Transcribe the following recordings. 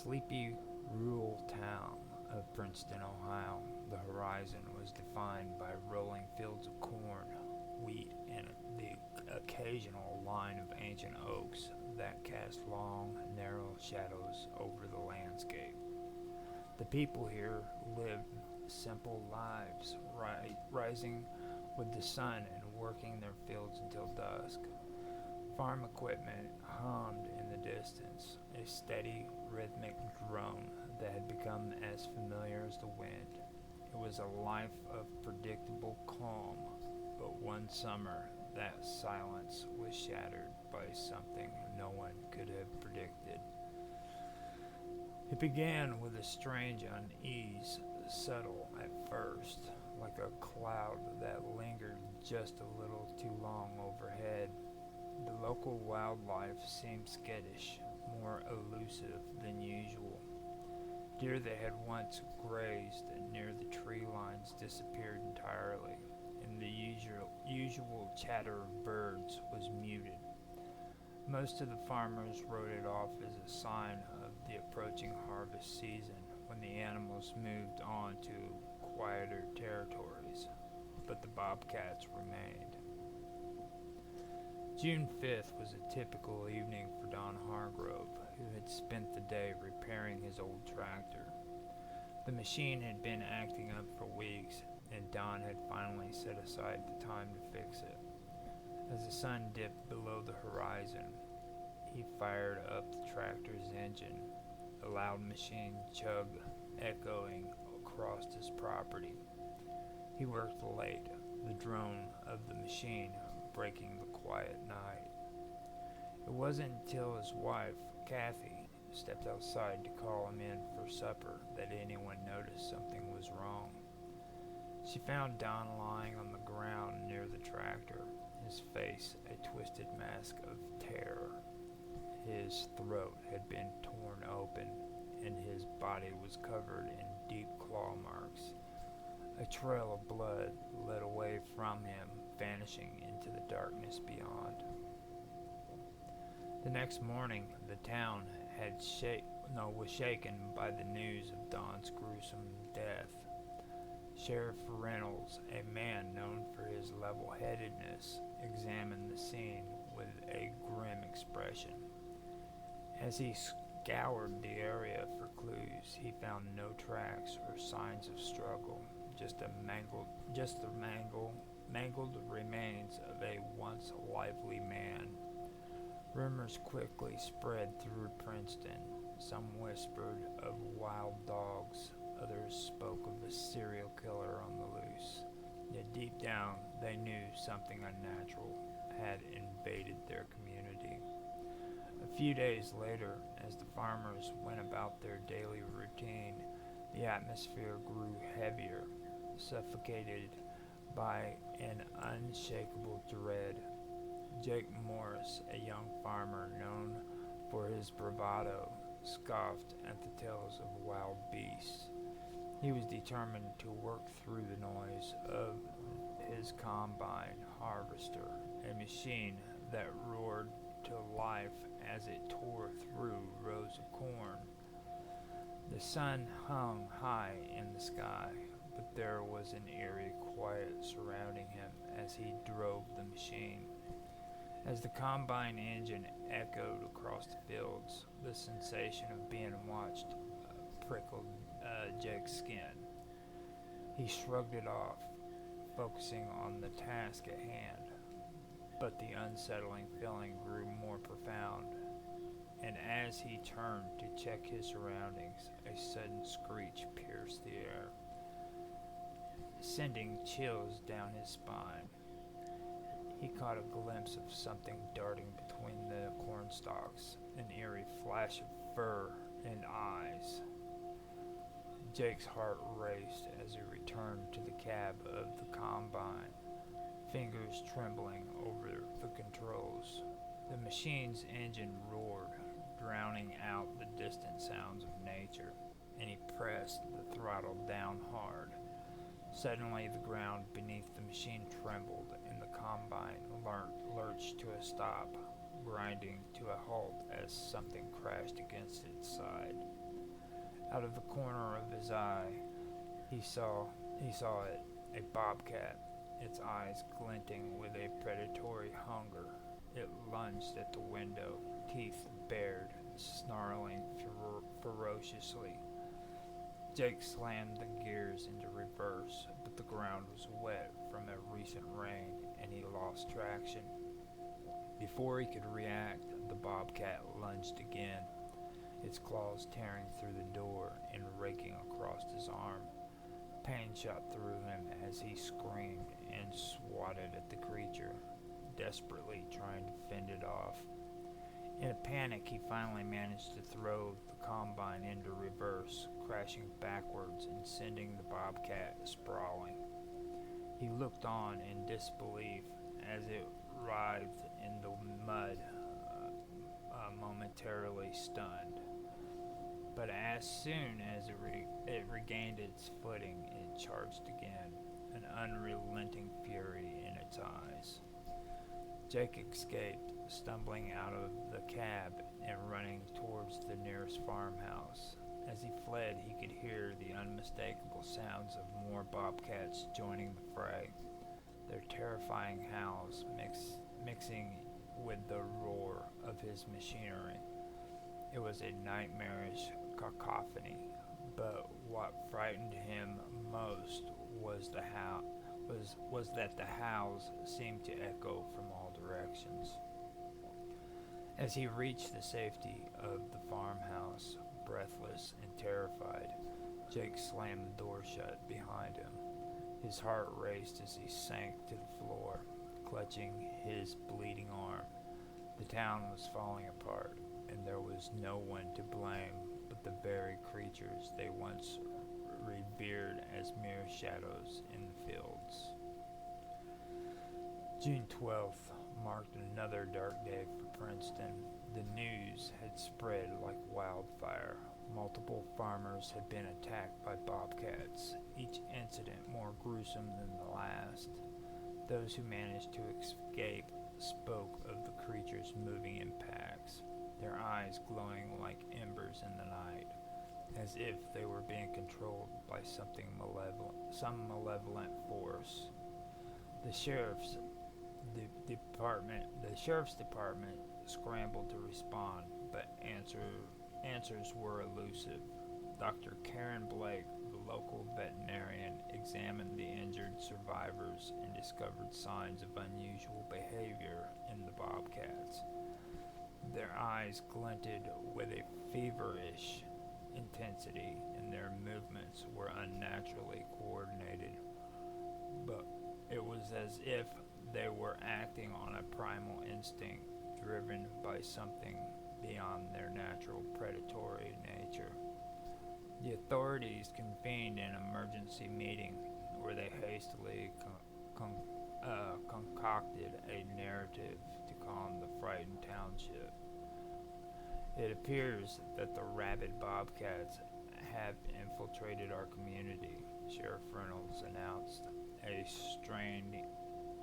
sleepy rural town of Princeton, Ohio, the horizon was defined by rolling fields of corn, wheat, and the occasional line of ancient oaks that cast long, narrow shadows over the landscape. The people here lived simple lives, rising with the sun and working their fields until dusk. Farm equipment hummed in the distance, a steady, rhythmic drone that had become as familiar as the wind. It was a life of predictable calm, but one summer that silence was shattered by something no one could have predicted. It began with a strange unease, subtle at first, like a cloud that lingered just a little too long overhead. The local wildlife seemed skittish, more elusive than usual. Deer that had once grazed near the tree lines disappeared entirely, and the usual chatter of birds was muted. Most of the farmers wrote it off as a sign of the approaching harvest season when the animals moved on to quieter territories, but the bobcats remained. June 5th was a typical evening for Don Hargrove, who had spent the day repairing his old tractor. The machine had been acting up for weeks, and Don had finally set aside the time to fix it. As the sun dipped below the horizon, he fired up the tractor's engine, a loud machine chug echoing across his property. He worked late, the drone of the machine breaking the quiet night. It wasn't until his wife, Kathy, stepped outside to call him in for supper that anyone noticed something was wrong. She found Don lying on the ground near the tractor, his face a twisted mask of terror. His throat had been torn open, and his body was covered in deep claw marks. A trail of blood led away from him, vanishing into the darkness beyond. The next morning, the town was shaken by the news of Don's gruesome death. Sheriff Reynolds, a man known for his level-headedness, examined the scene with a grim expression. As he scoured the area for clues, he found no tracks or signs of struggle, just the mangled remains of a once lively man. Rumors quickly spread through Princeton. Some whispered of wild dogs, others spoke of a serial killer on the loose. Yet deep down, they knew something unnatural had invaded their community. A few days later, as the farmers went about their daily routine, the atmosphere grew heavier, suffocated by an unshakable dread. Jake Morris, a young farmer known for his bravado, scoffed at the tales of wild beasts. He was determined to work through the noise of his combine harvester, a machine that roared to life as it tore through rows of corn. The sun hung high in the sky, but there was an eerie quiet surrounding him as he drove the machine. As the combine engine echoed across the fields, the sensation of being watched prickled Jake's skin. He shrugged it off, focusing on the task at hand, but the unsettling feeling grew more profound, and as he turned to check his surroundings, a sudden screech pierced the air, sending chills down his spine. He caught a glimpse of something darting between the corn stalks, an eerie flash of fur and eyes. Jake's heart raced as he returned to the cab of the combine, fingers trembling over the controls. The machine's engine roared, drowning out the distant sounds of nature, and he pressed the throttle down hard. Suddenly, the ground beneath the machine trembled, and the combine lurched to a stop, grinding to a halt as something crashed against its side. Out of the corner of his eye, he saw it, a bobcat, its eyes glinting with a predatory hunger. It lunged at the window, teeth bared, snarling ferociously. Jake slammed the gears into reverse, but the ground was wet from a recent rain, and he lost traction. Before he could react, the bobcat lunged again, its claws tearing through the door and raking across his arm. Pain shot through him as he screamed and swatted at the creature, desperately trying to fend it off. In a panic, he finally managed to throw the combine into reverse, crashing backwards and sending the bobcat sprawling. He looked on in disbelief as it writhed in the mud, momentarily stunned. But as soon as it regained its footing, it charged again, an unrelenting fury in its eyes. Jake escaped, stumbling out of the cab and running towards the nearest farmhouse. As he fled, he could hear the unmistakable sounds of more bobcats joining the fray, their terrifying howls mixing with the roar of his machinery. It was a nightmarish cacophony, but what frightened him most was that the howls seemed to echo from all directions. As he reached the safety of the farmhouse, breathless and terrified, Jake slammed the door shut behind him. His heart raced as he sank to the floor, clutching his bleeding arm. The town was falling apart, and there was no one to blame but the very creatures they once revered as mere shadows in the fields. June 12th marked another dark day for Princeton. The news had spread like wildfire. Multiple farmers had been attacked by bobcats, each incident more gruesome than the last. Those who managed to escape spoke of the creatures moving in packs, their eyes glowing like embers in the night, as if they were being controlled by some malevolent force. The sheriff's department scrambled to respond, but answers were elusive. Dr. Karen Blake, the local veterinarian, examined the injured survivors and discovered signs of unusual behavior in the bobcats. Their eyes glinted with a feverish intensity, and their movements were unnaturally coordinated. But it was as if they were acting on a primal instinct, driven by something beyond their natural predatory nature. The authorities convened an emergency meeting where they hastily concocted a narrative to calm the frightened township. It appears that the rabid bobcats have infiltrated our community, Sheriff Reynolds announced, a strained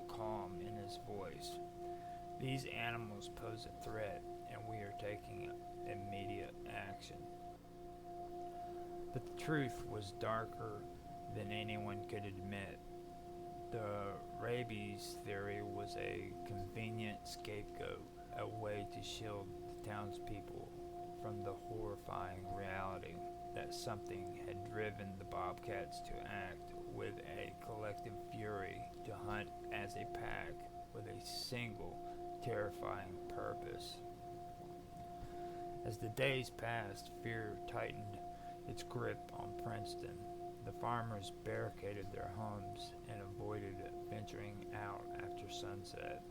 calm in his voice. These animals pose a threat, and we are taking immediate action. But the truth was darker than anyone could admit. The rabies theory was a convenient scapegoat, a way to shield the townspeople from the horrifying reality that something had driven the bobcats to act with a collective fury, to hunt as a pack with a single terrifying purpose. As the days passed, fear tightened its grip on Princeton. The farmers barricaded their homes and avoided venturing out after sunset.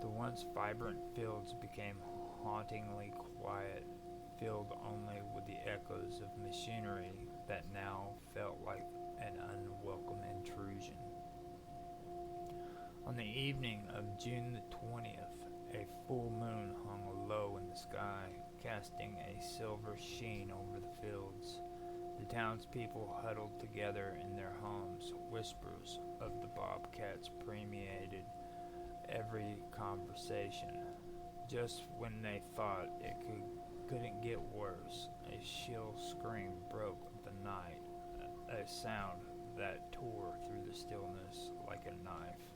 The once vibrant fields became hauntingly quiet, filled only with the echoes of machinery that now felt like an unwelcome intrusion. On the evening of June the 20th, a full moon hung low in the sky, casting a silver sheen over the fields. The townspeople huddled together in their homes. Whispers of the bobcats permeated every conversation. Just when they thought it couldn't get worse, a shrill scream broke the night, a sound that tore through the stillness like a knife.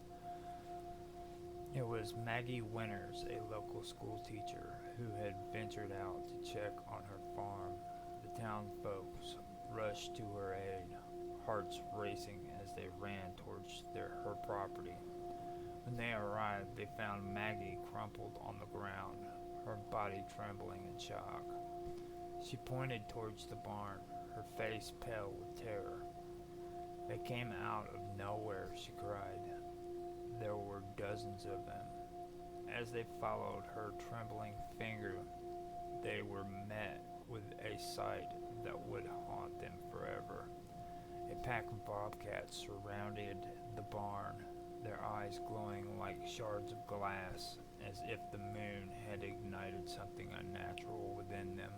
It was Maggie Winters, a local school teacher, who had ventured out to check on her farm. The town folks rushed to her aid, hearts racing as they ran towards her property. When they arrived, they found Maggie crumpled on the ground, her body trembling in shock. She pointed towards the barn, her face pale with terror. "They came out of nowhere," she cried. There were dozens of them. As they followed her trembling finger, they were met with a sight that would haunt them forever. A pack of bobcats surrounded the barn, their eyes glowing like shards of glass, as if the moon had ignited something unnatural within them.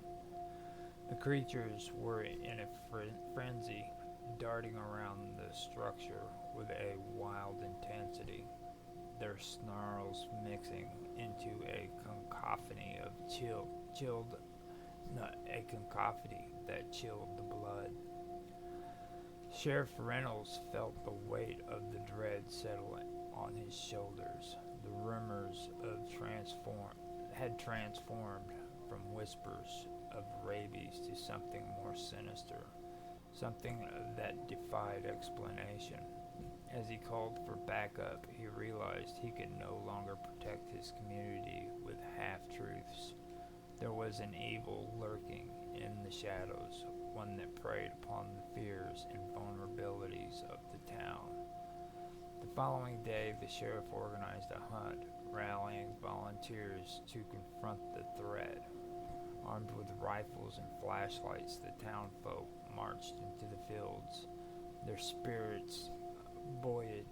The creatures were in a frenzy, darting around the structure with a wild intensity, their snarls mixing into a cacophony that chilled the blood. Sheriff Reynolds felt the weight of the dread settle on his shoulders. The rumors had transformed from whispers of rabies to something more sinister, something that defied explanation. As he called for backup, he realized he could no longer protect his community with half-truths. There was an evil lurking in the shadows, one that preyed upon the fears and vulnerabilities of the town. The following day, the sheriff organized a hunt, rallying volunteers to confront the threat. Armed with rifles and flashlights, the townfolk marched into the fields, their spirits buoyed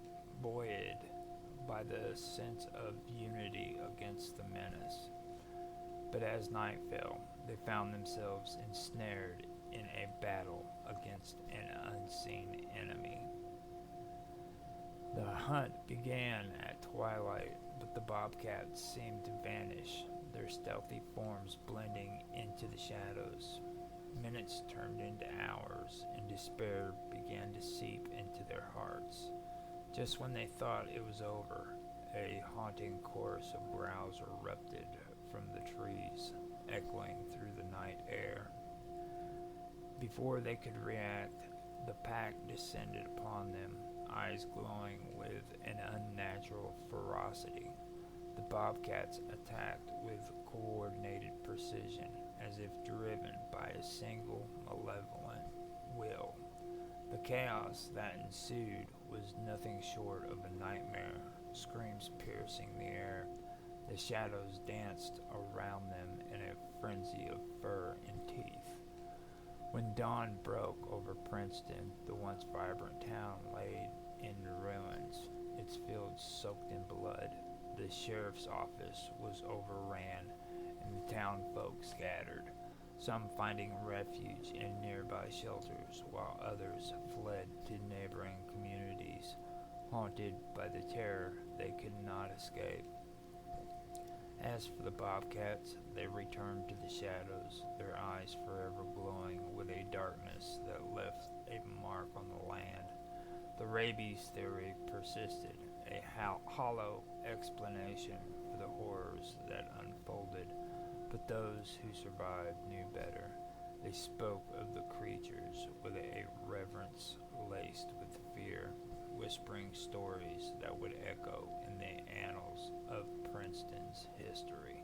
by the sense of unity against the menace. But as night fell, they found themselves ensnared in a battle against an unseen enemy. The hunt began at twilight, but the bobcats seemed to vanish, their stealthy forms blending into the shadows. Minutes turned into hours, and despair began to seep into their hearts. Just when they thought it was over, a haunting chorus of growls erupted from the trees, echoing through the night air. Before they could react, the pack descended upon them, eyes glowing with an unnatural ferocity. The bobcats attacked with coordinated precision, as if driven by a single malevolent will. The chaos that ensued was nothing short of a nightmare, screams piercing the air. The shadows danced around them in a frenzy of fur and teeth. When dawn broke over Princeton, the once vibrant town lay in ruins, its fields soaked in blood. The sheriff's office was overran, and the town folk scattered, some finding refuge in nearby shelters, while others fled to neighboring communities, haunted by the terror they could not escape. As for the bobcats, they returned to the shadows, their eyes forever glowing with a darkness that left a mark on the land. The rabies theory persisted, a hollow explanation for the horrors that unfolded, but those who survived knew better. They spoke of the creatures with a reverence laced with fear, whispering stories that would echo in the annals of Princeton's history.